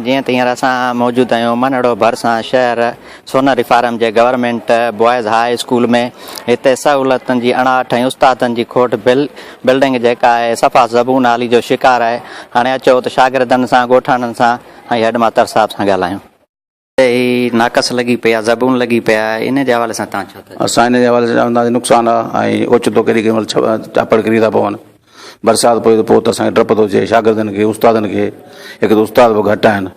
जीअं त हींअर असां मौजूदु आहियूं मनड़ो भरिसां शहर सोनरी फार्म जे गवर्नमेंट बॉइज़ हाई स्कूल में। हिते सहूलियतुनि जी अणाहठ ऐं उस्तादनि जी खोट बिल्डिंग जेका आहे सफ़ा ज़बून हाली जो शिकार आहे। हाणे अचो त शागिर्दनि सां ॻोठाणनि सां ऐं हेडमास्टर साहिब सां ॻाल्हायूं। ही नाक़स लॻी पई आहे, ज़बून लॻी पिया आहे, इन जे हवाले सां तव्हां छा था? असां इन जे हवाले सां चवंदासीं नुक़सानु आहे ऐं ओचितो केॾी केॾी महिल चापड़ किरी था पवनि। बरसाति पए त पोइ त असांखे डपु थो अचे शागिर्दनि खे उस्तादनि खे। हिकु त उस्ताद बि घटि आहिनि,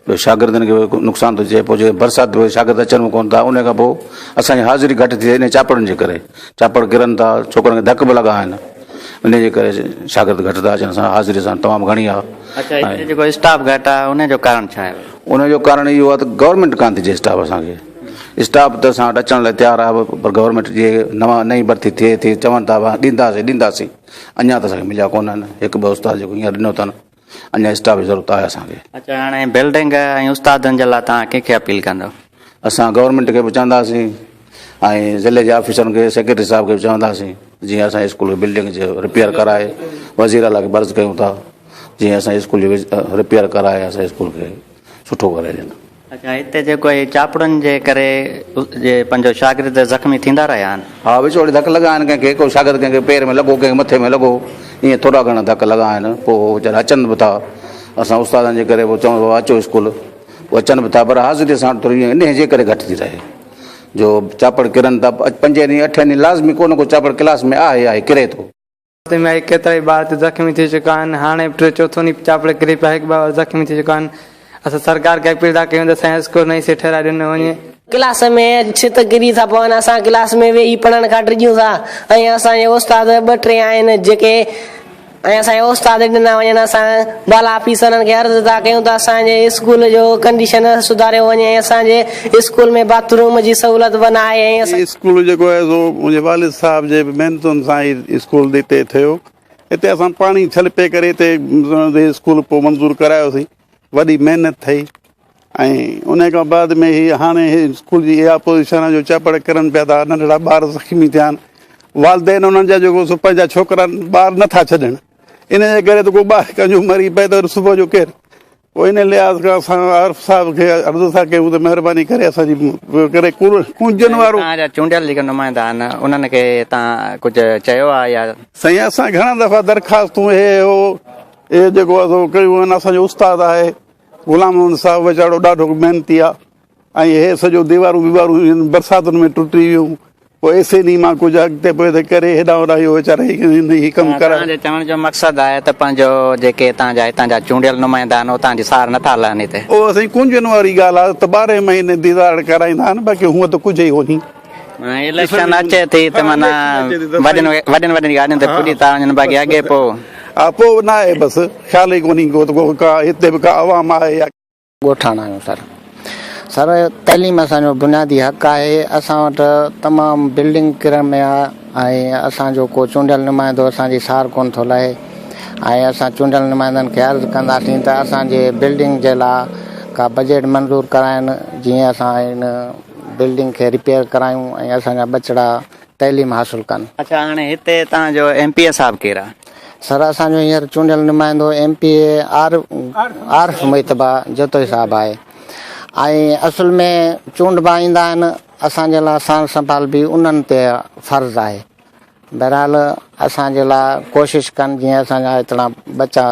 ॿियो शागिर्दनि खे नुक़सानु थो अचे। पोइ जे बरसाति पए शागिर्द अचनि कोन था, उन खां पोइ असांजी हाज़िरी घटि थी इन चापड़नि जे करे। चापड़ किरनि था, छोकिरनि खे धक बि लॻा आहिनि, इन जे करे शागिर्द घटि था अचनि। असां हाज़िरी सां तमामु घणी आहे। अच्छा, हिते जेको स्टाफ घटि आहे उनजो कारण छा आहे? उनजो कारण इहो आहे त गवर्नमेंट कान थी ॾिए स्टाफ असांखे। स्टाफ त असां वटि अचण लाइ तयारु आहे, पर गवर्नमेंट जी नई भर्ती थिए थी, चवनि था ॾींदासीं, अञा त असांखे मिलिया कोन आहिनि। हिकु ॿ उस्ताद जेको हींअर ॾिनो अथनि, अञा स्टाफ जी ज़रूरत आहे असांखे। अच्छा, हाणे बिल्डिंग ऐं उस्तादनि जे लाइ तव्हां कंहिंखे अपील कंदव? असां गवर्नमेंट खे बि चवंदासीं ऐं ज़िले जे ऑफिसरनि खे, सेक्रेटरी साहिब खे बि चवंदासीं जीअं असांजे स्कूल बिल्डिंग जो रिपेयर कराए। वज़ीर अला खे बर्ज़ कयूं था जीअं असांजे स्कूल जो रिपेयर कराए असांजे स्कूल खे सुठो करे ॾियनि। अच्छा, हिते जेको आहे चापड़नि जे करे पंहिंजो शागिर्द ज़ख़्मी थींदा रहिया आहिनि? हा, विचोड़ी धक लॻा आहिनि कंहिंखे, को शागिर्द कंहिंखे पेर में लॻो, कंहिंखे मथे में लॻो, ईअं थोरा घणा धक लॻा आहिनि। पोइ वीचारा अचनि बि था, असां उस्तादनि जे करे पोइ चऊं अचो स्कूल, पोइ अचनि बि था, पर हाज़िरी सां थोरी इन जे करे घटि थी रहे। जो चापड़ किरनि था 5 ॾींहं 8 ॾींहं लाज़मी को न को चापड़ क्लास में आहे किरे थो। केतिरा ई ॿार ज़ख़्मी थी चुका आहिनि। हाणे टे चौथों ॾींहुं चापड़ किरी पिया, हिकु ॿार ज़ख़्मी थी चुका आहिनि। असां सरकार खे अपील था कयूं त असांजे स्कूल नई से ठहिराए ॾिनो वञे। क्लास में छित किरी था पवनि, असां क्लास में वेही पढ़ण खां डिॼूं था। ऐं असांजे उस्ताद 2-3 आहिनि जेके, ऐं असांजे उस्ताद ॾिना वञनि। असां बाला ऑफिसरनि खे अर्ज़ु था कयूं त असांजे स्कूल जो कंडीशन सुधारियो वञे, असांजे स्कूल में बाथरूम जी सहूलियत बनाए। ऐं स्कूल जेको आहे सो मुंहिंजे वालिद साहिब जे महिनतुनि सां ई स्कूल हिते थियो। हिते असां पाणी छलपे करे हिते स्कूल पोइ मंज़ूरु करायोसीं, वॾी महिनत थी। ऐं उन खां बाद में ही हाणे स्कूल जी इहा पोज़ीशन आहे जो चापड़ किरनि पिया था, नंढड़ा ॿार ज़ख़्मी थिया आहिनि। वालदेन उन्हनि जा जेको सो पंहिंजा छोकिरा ॿार नथा छॾनि, इन जे करे त को ॿार कंहिंजो मरी पए त सुबुह जो केरु। पोइ इन लिहाज़ खां असां आरिफ साहिब खे अर्ज़ु था कयूं त महिरबानी करे असांजी करे कुंजनि वारो चूंडियल जेके नुमाइंदा आहिनि उन्हनि खे तव्हां कुझु चयो आहे या? साईं, असां घणा दफ़ा दरख़्वास्तूं हे जेको आहे सो कयूं आहिनि। असांजो उस्ताद आहे गुलाम मोहम्मद साहिबु, वीचारो ॾाढो महिनती आहे। ऐं हे सॼो दीवारूं वीवारूं बरसातुनि में टुटी वियूं। पोइ एसे ॾींहुं मां कुझु अॻिते पोइ करे हेॾां होॾां इहो वीचारा ही कमु कराए। चवण जो मक़सदु आहे त पंहिंजो जेके तव्हांजा हितां जा चूंडियल नुमाइंदा आहिनि उतां जी सार नथा हलनि हिते। उहो असांजी कुंजनि वारी ॻाल्हि आहे त 12 महीने दीदार कराईंदा आहिनि, बाक़ी हूअं त कुझु ई कोन्हे। इलेक्शन अचे थी त माना वॾनि ॻाल्हियुनि ते पुॼी था वञनि, बाक़ी अॻे पोइ हा पोइ न आहे, बसि ख़्याल ई कोन्हे को हिते बि का आवाम आहे या ॻोठाणा आहियूं। सर तइलीम असांजो बुनियादी हक़ आहे। असां वटि तमामु बिल्डिंग किरण में आहे ऐं असांजो को चूंडियल नुमाइंदो असांजी सार कोन थो लहे। ऐं असां चूंडियल नुमाइंदनि खे अर्ज़ु कंदासीं त असांजे बिल्डिंग जे लाइ का बजट मंज़ूरु कराइनि, जीअं असां इन बिल्डिंग खे रिपेयर करायूं ऐं असांजा बचड़ा तइलीम हासिलु कनि। अच्छा, हाणे हिते तव्हांजो MPA साहिबु केरु आहे? सर असांजो हींअर चूंडियल नुमाइंदो MPA आरिफ मुइतबा जतोई साहिबु आहे। ऐं असुल में चूंडबा ईंदा आहिनि, असांजे लाइ सार संभाल बि उन्हनि ते फ़र्ज़ु आहे। बहरहाल असांजे लाइ कोशिशि कनि जीअं असांजा एतिरा बच्चा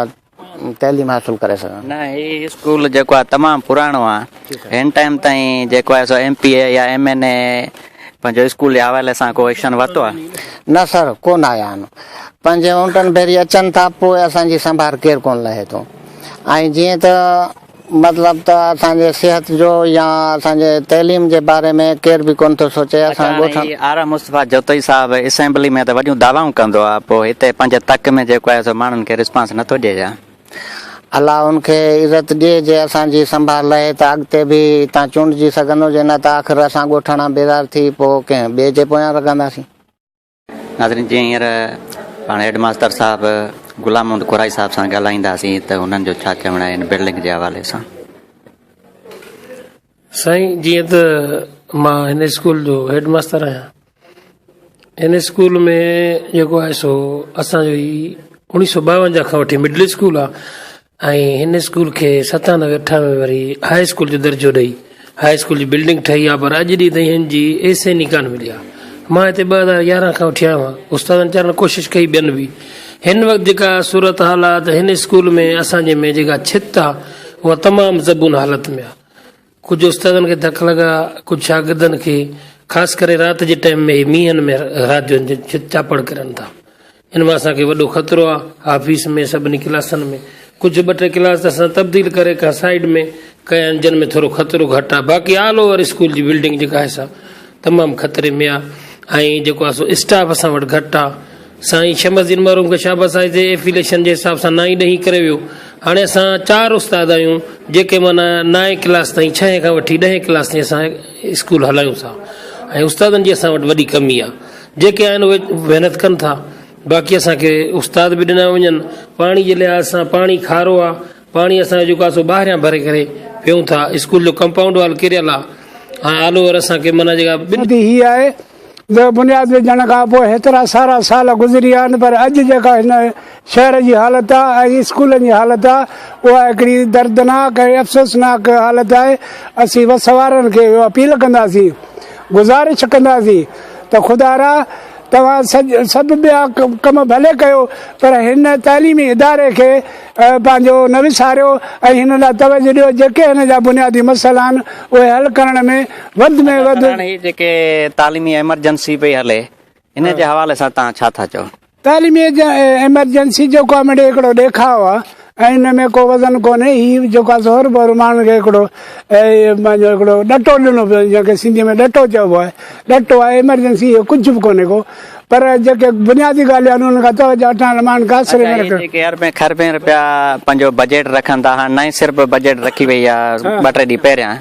तइलीम हासिलु करे सघनि। न, ही स्कूल जेको आहे तमामु पुराणो आहे। हिन टाइम ताईं जेको आहे सो MPA या MNA पंहिंजो स्कूल जे हवाले सां को एक्शन वरितो आहे? न सर, कोन आया आहिनि। पंहिंजे उंटनि भेरी अचनि था, पोइ असांजी संभाल केरु कोन लहे थो। ऐं जीअं त मतिलबु त असांजे सिहत जो या असांजे तइलीम जे बारे में केरु बि कोन थो सोचे। आरा मुस्तफ़ा जतोई साहिबु असेंबली में त वॾियूं दावाऊं कंदो आहे, पोइ हिते पंहिंजे तक में जेको आहे सो माण्हुनि खे रिस्पॉन्स नथो ॾिए। अलाह उनखे इज़त ॾिए, जे असांजी संभाल लहे त अॻिते बि तव्हां चूंडजी सघंदो, जे न त आख़िर असां ॻोठाणा बेज़ार थी पोइ कंहिं ॿिए जे पोयां लॻंदासीं। नाज़रीन, जीअं हींअर पाण हेडमास्टर साहिबु गुलाम मोहम्मद कुराई साहिब सां ॻाल्हाईंदासीं त हुननि जो छा चवणु आहे इन बिल्डिंग जे हवाले सां। साईं, जीअं त मां हिन स्कूल जो हेडमास्टर आहियां। हिन स्कूल में जेको आहे सो असांजो ई 1952 खां वठी मिडिल स्कूल आहे। ऐं हिन स्कूल खे 97-98 वरी हाई स्कूल जो दर्जो ॾेई हाई स्कूल जी बिल्डिंग ठही आहे, पर अॼु ॾींहुं ताईं हिन जी एसेन ई कान मिली आहे। मां हिते 2011 खां वठी आयो आहियां, उस्तादनि चवण कोशिशि कई ॿियनि बि। हिन वक़्तु जेका सूरत हालात हिन स्कूल में असांजे में जेका छित आहे उहा तमामु ज़बून हालत में आहे। कुझु उस्तादनि खे धक लॻा, कुझु शागिर्दनि खे, ख़ासि करे राति जे टाइम में मींहनि में राति जो छित चापड़ करनि था। हिन मां असांखे वॾो ख़तरो आहे। ऑफिस में सभिनी क्लासनि में कुझु 2-3 क्लास असां तब्दील करे का साइड में कया आहिनि, जिन में थोरो ख़तरो घटि आहे। बाक़ी ऑल ओवर स्कूल जी बिल्डिंग जेका आहे सा तमामु ख़तरे में आहे। ऐं जेको आहे सो स्टाफ असां वटि घटि आहे। साईं शमसदीन महरूम खे शाबाश आहे, जे एफिलेशन जे हिसाब सां 9 करे वियो। हाणे असां 4 उस्ताद आहियूं जेके माना 9 क्लास ताईं, 6 खां वठी 10 क्लास ताईं असां स्कूल हलायूं था। ऐं उस्तादनि जी असां वटि वॾी कमी आहे। जेके आहिनि उहे महिनत कनि था। बाक़ी असांखे उस्ताद बि ॾिना वञनि। पाणी जे लिहाज़ सां पाणी खारो आहे, पाणी असांजो जेको आहे सो ॿाहिरियां भरे करे पियूं था। स्कूल जो कंपाउंड वाल किरियल आहे। ऐं ऑल ओवर असांखे माना जेका हीअ आहे जो बुनियाद विझण खां पोइ हेतिरा सारा साल गुज़री विया आहिनि, पर अॼु जेका हिन शहर जी हालत आहे ऐं स्कूलनि जी हालत आहे उहा हिकिड़ी दर्दनाक ऐं अफ़सोसनाक हालत आहे। असीं वसवारनि खे अपील कंदासीं, गुज़ारिश कंदासीं त ख़ुदा तव्हां सभु ॿिया कम भले कयो, पर हिन तइलीमी इदारे खे पंहिंजो न विसारियो ऐं हिन लाइ तवजो ॾियो। जेके हिन जा बुनियादी मसइला आहिनि उहे हल करण में वधि में वधि जेके तालीमी एमरजेंसी पई हले हिन जे हवाले सां तव्हां छा था चओ? तालीमी एमरजेंसी जेको आहे मिड़े हिकिड़ो ॾेखाव आहे ऐं हिन में को वज़न कोन्हे। हीउ जेको आहे हर भर माण्हुनि खे हिकिड़ो पंहिंजो हिकिड़ो ॾटो ॾिनो पियो, जंहिंखे सिंधी में ॾटो चइबो आहे। ॾटो आहे एमरजेंसी, कुझु बि कोन्हे को, पर जेके बुनियादी ॻाल्हियूं आहिनि उन खां तवजो हटाइण माण्हुनि कासिरे में खरबे रुपया पंहिंजो बजट रखनि था। हाणे नई सिर्फ़ बजट रखी वई आहे 2-3 ॾींहं पहिरियां।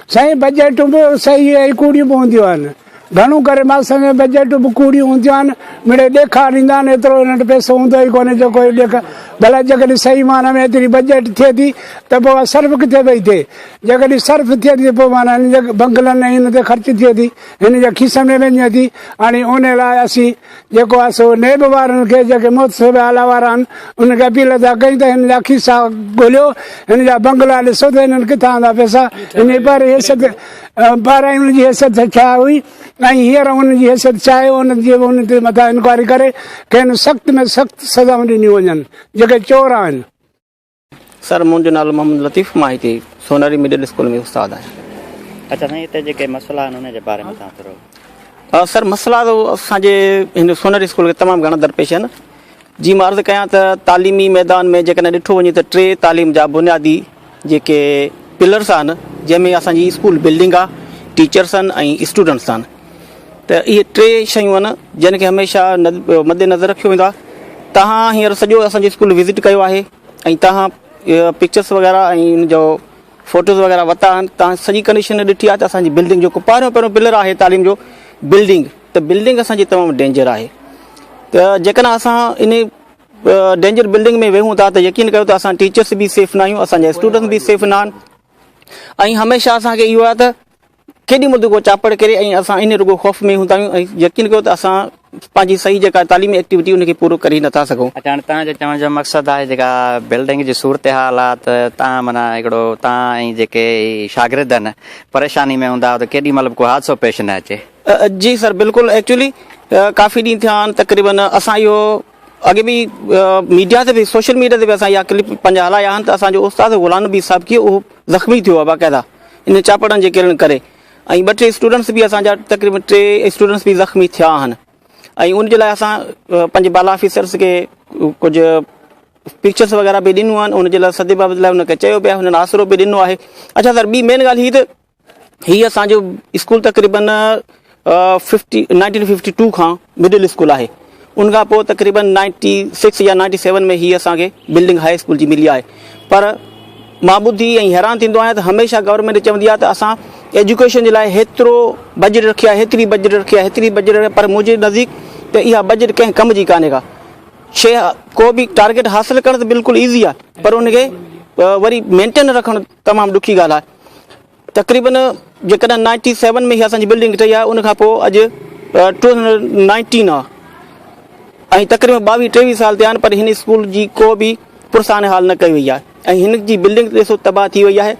साईं बजट बि सही ऐं कूड़ियूं बि हूंदियूं आहिनि। घणो करे मां में बजट बि कूड़ियूं हूंदियूं आहिनि, मिड़े ॾेखारींदा आहिनि। एतिरो हिन वटि पैसो हूंदो ई कोन्हे जेको भला जेकॾहिं सही माना में एतिरी बजट थिए थी त पोइ सर्फ किथे पई थिए। जेकॾहिं सर्फ थिए थी पोइ माना हिन जे बंगलनि ऐं हिन ते ख़र्च थिए थी, हिन जे खीसनि में वञे थी। हाणे उन लाइ असीं जेको आहे सो नेब वारनि खे, जेके मुतसिब आला वारा आहिनि, उनखे अपील था कयूं त हिन जा खीसा ॻोल्हियो, हिन जा बंगला ॾिसो त हिननि किथां आंदा पैसा। हिन पर हैसियत ॿाहिरां हुनजी हैसियत छा हुई ऐं हींअर हुनजी हैसियत छा आहे, हुनजी हुन ते मथां इंक्वायरी करे कंहिं सख़्त में सख़्तु सज़ाऊं ॾिनियूं वञनि जेके चोर आहिनि। सर, मुंहिंजो नालो मोहम्मद लतीफ़, मां हिते सोनारी मिडिल स्कूल में उस्ताद आहियां। अच्छा साईं, हिते जेके मसइला आहिनि हुन जे बारे में तव्हां थोरो। सर, मसइला त असांजे हिन सोनारी स्कूल खे तमामु घणा दरपेश आहिनि। जीअं मां अर्ज़ु कयां त तालीमी मैदान में जेकॾहिं ॾिठो वञे त 3 तालीम जा बुनियादी जेके पिलर्स आहिनि, जंहिंमें असांजी स्कूल बिल्डिंग आहे, टीचर्स आहिनि ऐं स्टूडेंट्स आहिनि। त इहे 3 शयूं आहिनि जिन खे हमेशह मद्देनज़र रखियो वेंदो आहे। तव्हां हींअर सॼो असांजी स्कूल विज़िट कयो आहे ऐं तव्हां पिक्चर्स वग़ैरह ऐं हुन जो फ़ोटोज़ वग़ैरह वरिता आहिनि। तव्हां सॼी कंडीशन ॾिठी आहे त असांजी बिल्डिंग जेको पहिरियों पिलर आहे तालीम जो बिल्डिंग, त बिल्डिंग असांजी तमामु डेंजर आहे। त जेकॾहिं असां इन डेंजर बिल्डिंग में वेहूं था त यकीन कयो त असां टीचर्स बि सेफ न आहियूं, असांजा स्टूडेंट्स बि सेफ न आहिनि। ऐं हमेशह असांखे इहो आहे त केॾी महिल को चापड़ करे ऐं असां इन रुगो ख़ौफ़ में हूंदा आहियूं। ऐं यकीन कयो त असां पंहिंजी सही जेका तालीमी एक्टिविटी उनखे पूरो करे नथा सघूं। अच्छा, हाणे तव्हांजो चवण जो मक़सदु आहे जेका बिल्डिंग जी सूरत हाल आहे त तव्हां माना हिकिड़ो तव्हां ऐं जेके शागिर्द आहिनि परेशानी में हूंदा त केॾी महिल को हादसो पेश न अचे। जी सर, बिल्कुलु। एक्चुअली काफ़ी ॾींहं थिया आहिनि तक़रीबन। असां इहो अॻे बि मीडिया ते बि, सोशल मीडिया ते बि असां इहा क्लिप पंहिंजा हलाया आहिनि त असांजो उस्ताद गुलाम नबी साहिब खे उहो ज़ख़्मी थियो आहे बाक़ाइदा इन चापड़नि जे किरण करे। ऐं 2-3 स्टूडेंट्स बि असांजा तक़रीबन 3 स्टूडेंट्स बि ज़ख़्मी थिया आहिनि। ऐं उनजे लाइ असां पंहिंजे बाला ऑफिसर्स खे कुझु पिक्चर्स वग़ैरह बि ॾिनियूं आहिनि। उनजे लाइ सदे बाबति लाइ हुनखे चयो पिया, हुननि आसिरो बि ॾिनो आहे। अच्छा सर, ॿी मेन ॻाल्हि हीअ त हीअ असांजो स्कूल तक़रीबन 1952 खां मिडिल स्कूल आहे। उनखां पोइ तक़रीबन 96 या 97 में हीअ असांखे बिल्डिंग हाई स्कूल जी मिली आहे। पर मां ॿुधी ऐं हैरान थींदो आहियां त हमेशह गवर्नमेंट चवंदी आहे त असां एजुकेशन जे लाइ हेतिरो बजट रखी आहे, हेतिरी बजट रखी आहे, हेतिरी बजट रखी आहे, पर मुंहिंजे नज़दीक त इहा बजट कंहिं कम जी कान्हे का शइ। को बि टारगेट हासिलु करणु त बिल्कुलु ईज़ी आहे, पर उनखे वरी मेंटेन रखणु तमामु ॾुखी ॻाल्हि आहे। तक़रीबन जेकॾहिं 97 में हीअ असांजी बिल्डिंग ठही आहे, उनखां पोइ अॼु 2019 आहे ऐं तक़रीबन 22-23 साल थिया आहिनि, पर हिन स्कूल जी को बि पुरसान हाल न कई वई आहे ऐं हिन जी बिल्डिंग ॾिसो तबाह थी वई आहे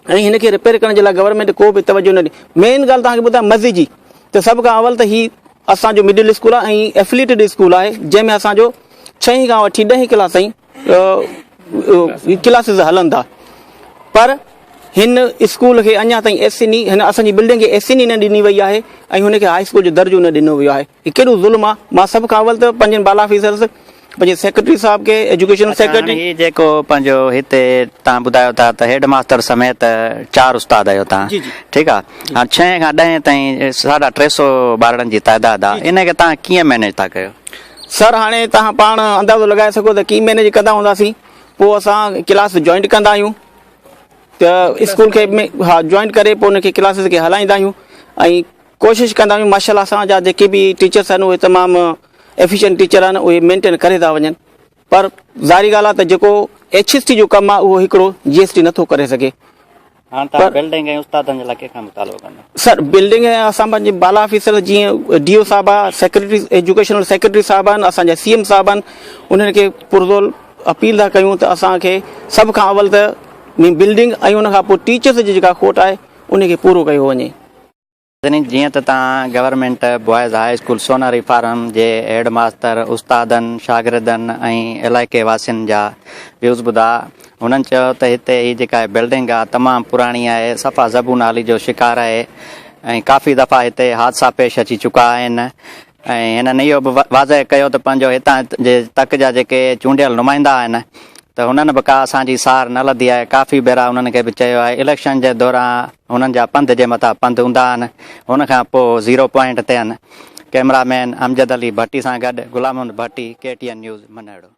ऐं हिन खे रिपेयर करण जे लाइ गवर्नमेंट को बि तवजो न ॾिनी। मेन ॻाल्हि तव्हांखे ॿुधायां मस्जिद जी, त सभु खां अवल त ही असांजो मिडिल स्कूल आहे ऐं एफिलिएटेड स्कूल आहे जंहिंमें असांजो 6 खां वठी 10 क्लास ताईं क्लासिस हलनि था। पर हिन स्कूल खे अञा ताईं एसएनई हिन असांजी बिल्डिंग खे एसएनई न ॾिनी वई आहे ऐं हुनखे हाई स्कूल जो दर्जो न ॾिनो वियो आहे। ही केॾो ज़ुल्म आहे। मां सभ खां अवल त पंहिंजनि बाला ऑफिसर्स पंहिंजे सेक्रेटरी साहब खे एजुकेशन सेक्रेटरी ही जेको पंहिंजो हिते तव्हां ॿुधायो था त हेड मास्टर समेत 4 उस्ताद आहियो तव्हां, ठीकु आहे। हाणे 6 खां 10 ताईं 350 ॿारनि जी तइदाद आहे, इन खे तव्हां कीअं मैनेज था कयो? सर हाणे तव्हां पाण अंदाज़ो लॻाए सघो त कीअं मैनेज कंदा हूंदासीं। पोइ असां क्लास जॉइंट कंदा आहियूं त स्कूल खे जॉइंट करे पोइ उनखे क्लासिस खे हलाईंदा आहियूं ऐं कोशिशि कंदा आहियूं माशाल्लाह असांजा जेके बि टीचर्स आहिनि उहे तमामु एफिशिएंट टीचर आहिनि, उहे मेंटेन करे था वञनि। पर ज़ाहिरी ॻाल्हि आहे त जेको HST जो कमु आहे उहो हिकिड़ो GST नथो करे सघे। हाणे तव्हां बिल्डिंग ऐं उस्तादनि जे लाइ कंहिंखां मुतालो कंदा? सर बिल्डिंग असां पंहिंजे बाला ऑफिसर जीअं DO साहब आहे, सेक्रेटरी एजुकेशनल सेक्रेटरी साहब आहिनि, असांजा CM साहब आहिनि, उन्हनि खे पुरज़ोर अपील था कयूं त असांखे सभ खां अवल त बिल्डिंग ऐं उन खां पोइ टीचर्स जी जेका खोट आहे उनखे पूरो कयो वञे। जीअं त तव्हां government boys high school Sonari farm जे हेड मास्टर उस्तादनि शागिर्दनि ऐं इलाइक़े वासियुनि जा व्यूज़ ॿुधा, हुननि चयो त हिते ही जेका बिल्डिंग आहे तमामु पुराणी आहे, सफ़ा ज़बू नाली जो शिकार आहे ऐं काफ़ी दफ़ा हिते हादसा पेश अची चुका आहिनि। ऐं हिननि इहो बि वाज़ह कयो त पंहिंजो हितां जे तक जा जेके चूंडियल नुमाइंदा आहिनि त हुननि बि का असांजी सार न लधी आहे। काफ़ी भेरा हुननि खे बि चयो आहे, इलेक्शन जे दौरान हुननि जा पंध जे मथां पंध हूंदा आहिनि, हुनखां पोइ 0 पॉइंट ते आहिनि। कैमरामैन अमजद अली भट्टी सां गॾु गुलाम मोहम्मद भट्टी, KTN न्यूज़ मनेड़ो।